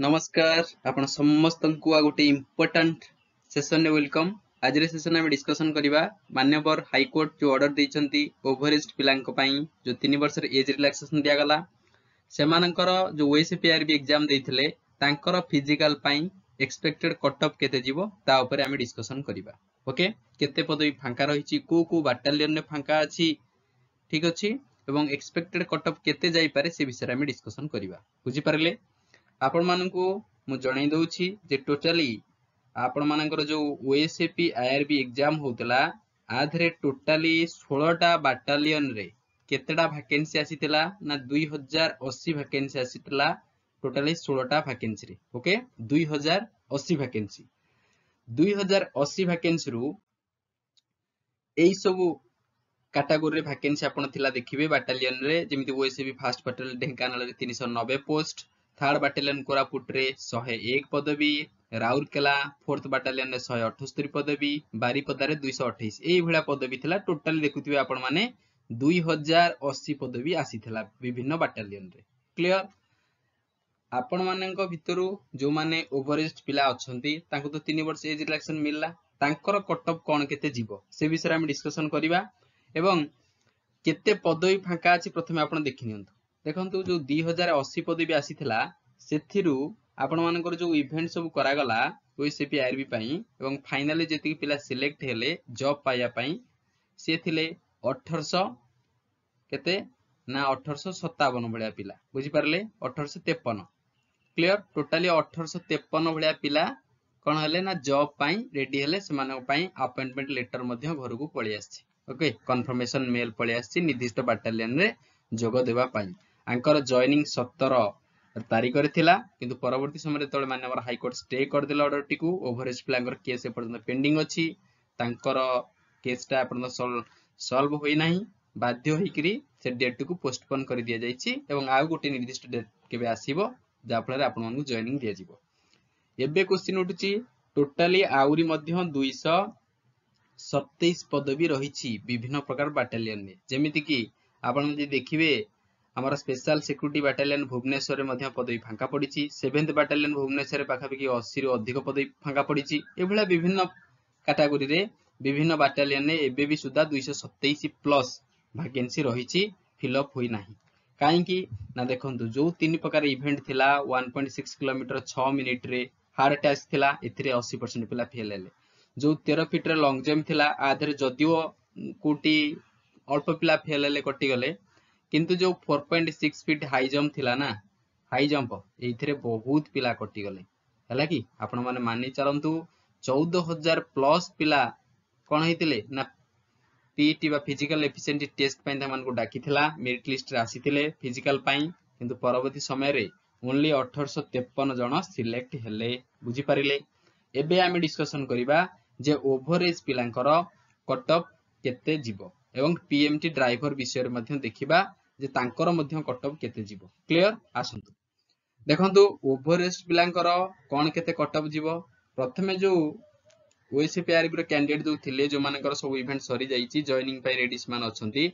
नमस्कार आपण समस्त को गोटे इम्पोर्टेंट सेशन ने वेलकम। आज रे सेशन में डिस्कशन करबा मान्यवर हाई कोर्ट जो ऑर्डर देइचंती ओवर एज पिलांक पई जो 3 वर्ष रे एज रिलैक्सेशन दिया गला सेमानकर जो ओएसपीआरबी एग्जाम देइथिले तांकर फिजिकल पई एक्सपेक्टेड कट ऑफ केते जीवो ता ऊपर हम डिस्कशन करबा। ओके केते पदवी फांका रहिची को बाटालियन ने फांका अछि ठीक अछि एवं एक्सपेक्टेड कट ऑफ केते जाई पारे से विषय हम डिस्कशन करबा। बुझी पारले आपण मानकू मु जणाई दउछि जे टोटली आपण मानकर जो ओएसपी आईआरबी एग्जाम होतला आधरे टोटली 16 टा बाटालियन रे केतेडा वैकेंसी आसीतला ना 2080 वैकेंसी आसीतला टोटली 16 टा वैकेंसी रे। ओके 2080 वैकेंसी 2080 वैकेंसी रु एई सब कैटेगरी रे वैकेंसी आपण थिला देखिबे बाटालियन रे जेमिति ओएसपी फर्स्ट बाटालियन ढेंकानाल रे 390 पोस्ट, थर्ड बाटालियन कोरापुट रे 101 पदवी, राउरकेला फोर्थ बाटालियन रे 178 पदवी, बारीपदा रे 228 एई भला पदवी थिला। टोटल देखुथिबे आपण माने 2080 पदवी आसीथिला विभिन्न बाटालियन रे। क्लियर आपण माननक भितरु जो माने ओवरएज पिला अछंती तांको तो 3 वर्ष एज रिलैक्सेशन मिलला तांकर कट ऑफ कोन केते जीवो से विषय हम डिस्कशन करिबा एवं केते पदवी फांका अछि प्रथमे आपण देखिनियंतु। देखंतु जो 2080 पदवी आसीथिला सेथिरु आपण मानकर जो इवेंट सब करा गला ओएसपी आईआरबी पई एवं फाइनली जेति पिला सिलेक्ट हेले जॉब पाया पई से थिले 1800 केते ना 1857 भलिया पिला। बुझी पारले 1853 क्लियर टोटली 1853 भलिया पिला कोन हेले ना जॉब पई रेडी हेले से मानक पई अपॉइंटमेंट लेटर मध्ये घर को पळि आछि। ओके कन्फर्मेशन मेल पळि आछि निर्दिष्ट बाटालियन रे जोग देबा पई आंकर जॉइनिंग 17 तारीख रे थिला किंतु परवर्ती समय तळे मानवर हाई कोर्ट स्टे कर देला ऑर्डर टिकु ओवरएज प्लांगर केस पर्यंत पेंडिंग अछि तांकर केसटा पर्यंत सॉल्व होई नाही बाध्य होइकरी से डेट को पोस्टपोन कर दिया जाइछि एवं आ गोटे निर्दिष्ट डेट केबे आसीबो जा फल रे आपण मानकु जॉइनिंग दिया जिवो। एबे क्वेश्चन उठुछि टोटली आउरी मध्य 227 पदवी रहिछि विभिन्न प्रकार बाटालियन रे जेमिति कि आपण जे देखिबे हमर स्पेशल सिक्योरिटी बाटालियन भुवनेश्वर रे मध्य पदवी फांका पड़िछि, 7th बाटालियन भुवनेश्वर रे पाखापाखि 80 रु अधिक पदवी फांका पड़िछि। एभला विभिन्न कैटेगरी रे विभिन्न बाटालियन रे एबे भी सुधा 227 प्लस वैकेंसी रहिछि फिल अप होई नाही काहे कि ना देखंतु जो 3 प्रकार इवेंट थिला 1.6 किलोमीटर 6 मिनिट रे हार्ड टास्क थिला एथिरे 80% पिला फेल हेले। जो 13 फीट रे लॉन्ग जंप थिला आधरे जदियो कोटी अल्प पिला फेल हेले कटि गले किंतु जो 4.6 फीट हाई जंप थिला ना हाई जंप एथिरे बहुत पिला कटि गले हला कि आपण माने मानि चलंतु 14000 प्लस पिला कोन हेतिले ना पीटी बा फिजिकल एफिशिएंसी टेस्ट पई तमान को डाकी थिला मेरिट लिस्ट रे आसीथिले फिजिकल पई किंतु परवर्ती समय रे ओनली 1853 जण सिलेक्ट हेले। बुझी पारिले एबे आमे डिस्कशन करिबा जे ओवरएज पिलांकर कट ऑफ केते जीवो एवं पीएमटी ड्राइवर विषय रे मध्य देखिबा जे तांकर मध्य कट ऑफ केते जीवो। क्लियर आसंतु देखंतु ओवरएज पिलांकर कोन केते कट ऑफ जीवो प्रथमे जो ओएसपी आईआरबी रो कैंडिडेट जो थिले जो मानकर सब इवेंट सरी जाईची जॉइनिंग पई रेडी मान अछंती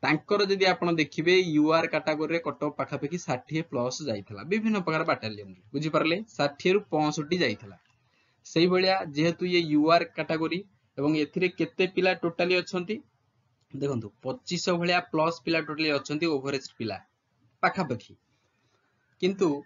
तांकर जदी आपण देखिबे यूआर कैटेगरी रे कट ऑफ पाखापाखि 60 प्लस जाईथला विभिन्न प्रकार बाटालियन रे। बुझी पारले 60 रु 65 जाईथला सेही भलिया जेहेतु ये यूआर कैटेगरी एवं एथिरे केते पिला टोटली अछंती देखंतु 25 भलिया प्लस पिला टोटली अछंती ओवरएज पिला पाखापाखि किंतु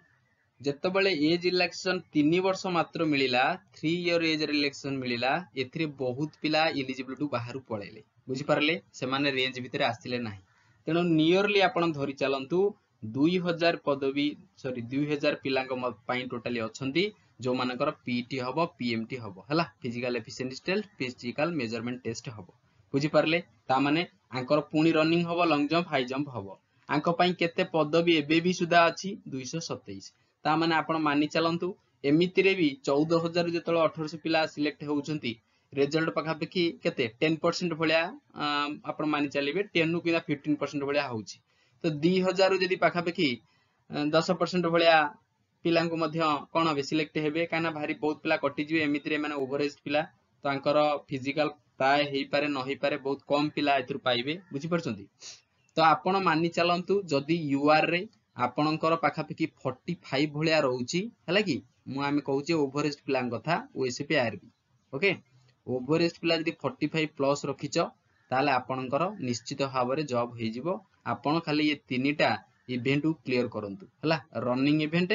जेतबेले एज रिलैक्सेशन 3 वर्ष मात्र मिलिला 3 इयर एज रिलैक्सेशन मिलिला एथिरे बहुत पिला एलिजिबिलिटी बाहरु पळेले। बुझी पारले से माने रेंज भितरे आसिले नाही तेनो नियरली आपण धरि चलंतु 2000 पदवी सॉरी 2000 पिलांक पई टोटली अछंती जो मानकर पीटी हबो पीएमटी हबो हला physical efficiency test physical measurement test हबो। बुझी पारले ता माने आंकर पुनी रनिंग हबो लॉन्ग जंप हाई जंप हबो आंक पई केते पदवी एबे भी सुदा अछि 227 ता माने आपण मानि चलंतु एमिति रे भी 14000 जेतलो 1800 पिला सिलेक्ट होउचंती रिजल्ट पाखापाखि केते 10% भलिया आपण मानि चलिबे 10 नु किना 15% भलिया होउची तो 2000 जदी पाखापाखि 10% भलिया पिलांको मध्य कोन बे सिलेक्ट हेबे काना भारी बहुत पिला कटि जिवे एमिति रे माने ओवरएज पिला तो आंकर फिजिकल प्राय हेई पारे न हेई पारे बहुत कम पिला एथुर पाइबे। बुझी परछंती तो आपण मानि चलंतु जदी यूआर रे आपणकर पाखापाखि 45 भलिया रहउची हैला कि मु आमे कहूचे ओवरेज पिला कथा ओएसपी आरबी ओके ओवरेज पिला जदी 45 प्लस रखिचो ताले आपणकर निश्चित भाव रे जॉब हे जिवो आपण खाली ये तीनटा इवेंट को क्लियर करंतु हैला रनिंग इवेंट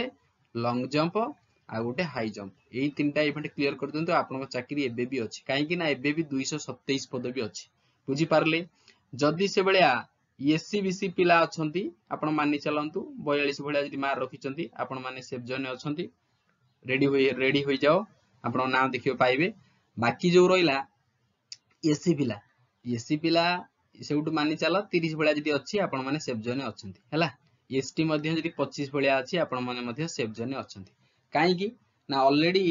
लॉन्ग जंप आ गोटे हाई जंप एई तीनटा इवेंट क्लियर कर दंतु आपन चाकरी एबे भी अछि काहे कि ना एबे भी 227 पद भी अछि बुझी पारले जदी से बळिया एससीबीसी पिला अछंती आपण मानि चलंतु 42 भलिया जदी मार रखिचंती आपण माने सेफ जने अछंती रेडी होई जाओ आपण नाम देखियो पाइबे बाकी जो रहिला एससी पिला सेउटु मानि चला 30 भलिया जदी अछि आपण माने सेफ जने अछंती हैला एसटी मध्ये जदी 25 भलिया अछि आपण माने मध्ये सेफ जने अछंती काहे कि ना ऑलरेडी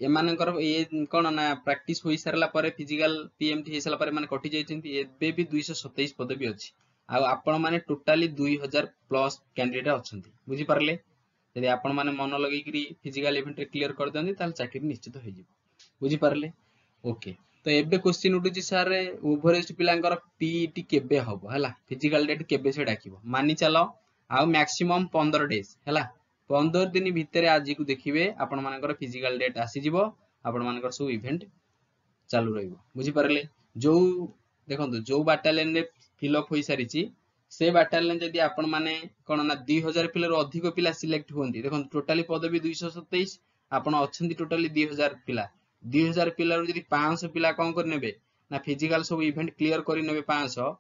एमानकर ए कोन ना प्रैक्टिस होई सरला परे फिजिकल पीएमटी हे सरला परे माने कटि जाइछंती एबे भी 227 पद भी अछि आ आपण माने टोटली 2000 प्लस कैंडिडेट अछंती बुझी पारले यदि आपण माने मन लगै करी फिजिकल इवेंट रे क्लियर कर दंती ताल चाकरी निश्चित होई जिवो बुझी पारले ओके तो एबे क्वेश्चन उठुची सर ओवरेज पिलांकर पीईटी केबे हबो हला फिजिकल डेट केबे से डाकिबो मानि चलो आ मैक्सिमम 15 डेज हला 15 दिन भितर आज को देखिबे आपण मानकर फिजिकल डेट आसी जिवो आपण मानकर सब इवेंट चालू रहइबो बुझी पारले जो देखंतु जो बाटालियन रे फिल अप होई सारिची से बाटालियन जदी आपण माने कोन ना 2000 पिला रो अधिक पिला सिलेक्ट होंदी देखंतु टोटली पद भी 227 आपण अछंती टोटली 2000 पिला 2000 पिला रो जदी 500 पिला कोन कर नेबे ना फिजिकल सब इवेंट क्लियर करि नेबे 500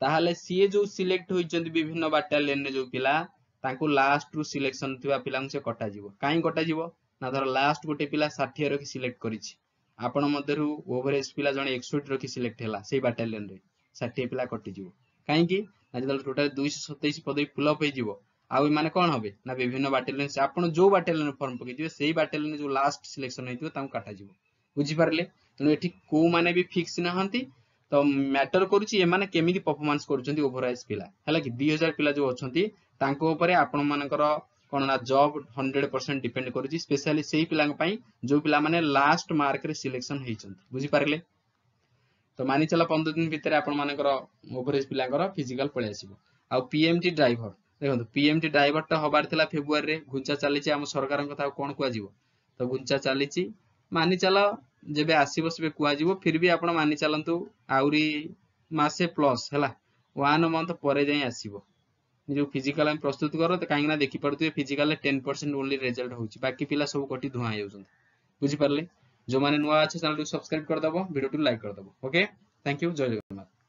ताहाले सीए जो सिलेक्ट होइचंती विभिन्न बाटालियन रे जो पिला तांको लास्ट रु सिलेक्शन थिबा पिलांग से कटा जिवो काई कटा जिवो ना धर लास्ट गोटे पिला 60 रखि सिलेक्ट करिछि आपण मध्यरु ओवरेज पिला जने 61 रखि सिलेक्ट हैला सेई बाटालियन रे 60 पिला कटि जिवो काई कि ना जदल टोटल 227 पदवी फुल अप हे जिवो आ माने कोन होबे ना विभिन्न बाटालियन से आपण जो बाटालियन फॉर्म पके जिवो सेई बाटालियन जो लास्ट सिलेक्शन हेतिबो तांको काटा जिवो बुझी पारले तनो एठी को माने भी फिक्स न हंती तो मैटर करूची ए माने केमिति परफॉर्मेंस करूचंती ओवरऑल पिला हैला कि 2000 पिला जो अछंती तांको ऊपर आपण मानकर कोन ना जॉब 100% डिपेंड करूची स्पेशली सेही पिला पई जो पिला माने लास्ट मार्क रे सिलेक्शन हेइचंती बुझी पारले तो मानि चला 15 दिन भीतर आपण मानकर ओवरेज पिलांकर फिजिकल पळे आसीबो आ पीएमटी ड्राइवर देखंतु पीएमटी ड्राइवर ता हबार थिला फेब्रुआरी रे घुंचा चालीची हम सरकारन कथा कोन कुआ जिवो तो घुंचा चालीची मानि चला जेबे आसीबो सेबे कुआ जिवो फिर भी आपण मानि चलंतु आउरी मासे प्लस हैला 1 मंथ परे जाई आसीबो जो फिजिकल हम प्रस्तुत करो तो काहे ना देखि पड़तु फिजिकल 10% ओनली रिजल्ट होउची बाकी पिला सब कोटी धुआ जाउछन बुझी पारले जो माने नुआ আছে चैनल को सब्सक्राइब कर दबो वीडियो को लाइक कर दबो ओके थैंक यू जय जगन्नाथ।